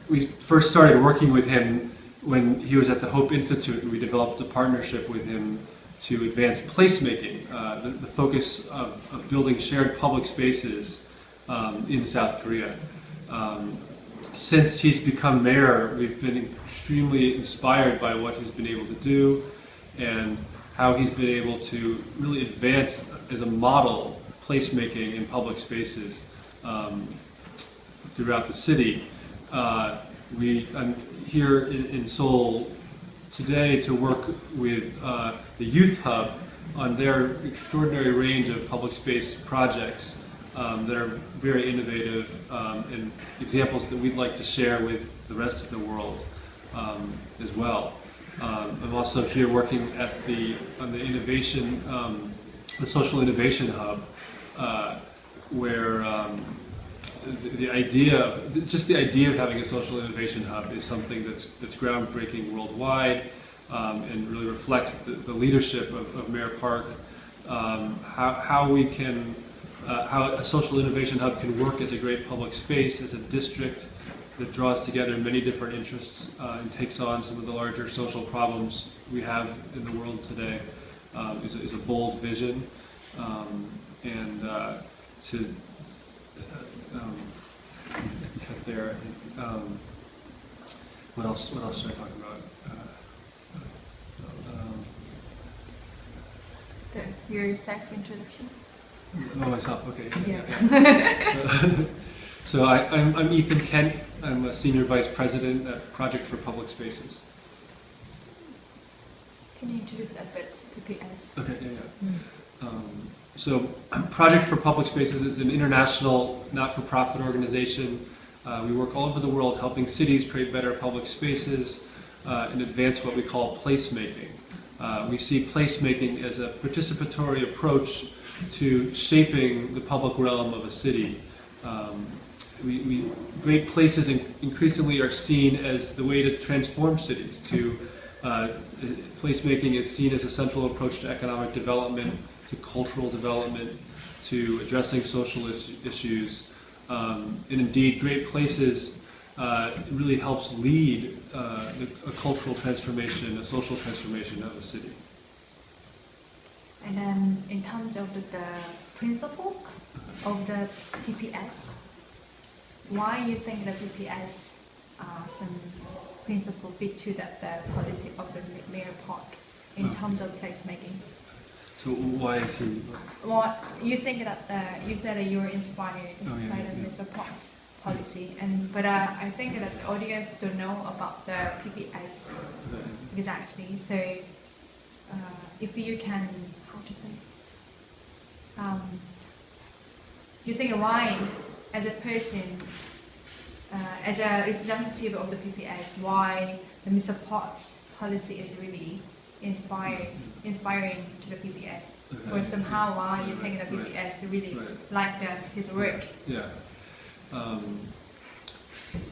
we first started working with him when he was at the Hope Institute, and we developed a partnership with him to advance placemaking, the focus of building shared public spaces in South Korea. Since he's become mayor, we've been extremely inspired by what he's been able to do and how he's been able to really advance as a model placemaking in public spaces throughout the city. I'm here in Seoul today to work with the Youth Hub on their extraordinary range of public space projects that are very innovative and examples that we'd like to share with the rest of the world as well. I'm also here working on the innovation, the Social Innovation Hub, where the idea of having a social innovation hub is something that's groundbreaking worldwide and really reflects the leadership of Mayor Park. How a social innovation hub can work as a great public space, as a district that draws together many different interests and takes on some of the larger social problems we have in the world today, is a bold vision, and to cut there. What else should I talk about? Your self-introduction? Oh, myself. Okay. Yeah. So I'm Ethan Kent. I'm a senior vice president at Project for Public Spaces. Can you introduce a bit PPS? Okay. Yeah. So Project for Public Spaces is an international not-for-profit organization. We work all over the world helping cities create better public spaces and advance what we call placemaking. We see placemaking as a participatory approach to shaping the public realm of a city. Great places increasingly are seen as the way to transform cities. Placemaking is seen as a central approach to economic development, to cultural development, to addressing social issues. And indeed, great places really helps lead a cultural transformation, a social transformation of a city. And then in terms of the principle of the PPS, why you think the PPS some principle fit to the policy of the Mayor Park in terms of placemaking? So why is he? Well, you think that you said that you were inspired by Mr. Park's policy, but I think that the audience don't know about the PPS exactly. So if you can, how to say, you think why, as a person, as a representative of the PPS, why the Mr. Park's policy is really inspiring to the PPS, or somehow why you think the PPS really like his work? Yeah.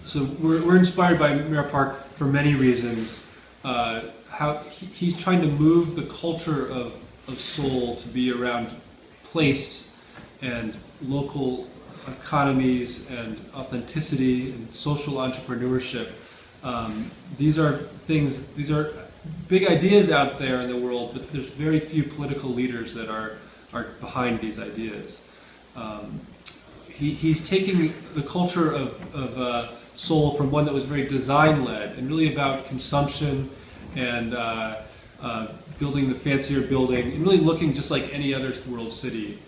So we're inspired by Mayor Park for many reasons. How he's trying to move the culture of Seoul to be around place and local economies and authenticity and social entrepreneurship. These are big ideas out there in the world, but there's very few political leaders that are behind these ideas. He's taking the culture of Seoul from one that was very design-led and really about consumption and building the fancier building and really looking just like any other world city,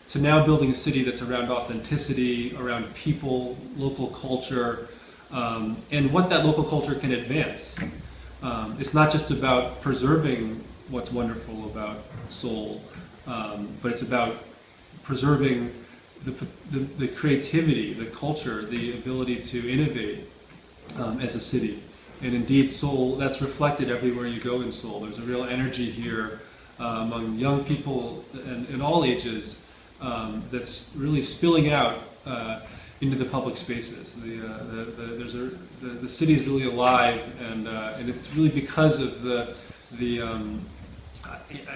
to now building a city that's around authenticity, around people, local culture, and what that local culture can advance. It's not just about preserving what's wonderful about Seoul, but it's about preserving the creativity, the culture, the ability to innovate as a city. And indeed, Seoul, that's reflected everywhere you go in Seoul. There's a real energy here among young people and in all ages that's really spilling out into the public spaces. The city is really alive, and it's really because of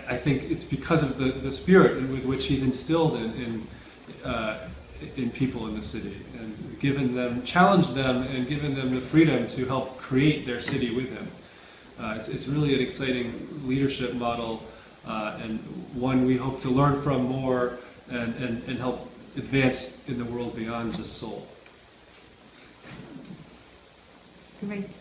I think it's because of the spirit with which he's instilled in people in the city, and challenged them, and given them the freedom to help create their city with him. It's really an exciting leadership model, and one we hope to learn from more and help advance in the world beyond just Seoul. Great.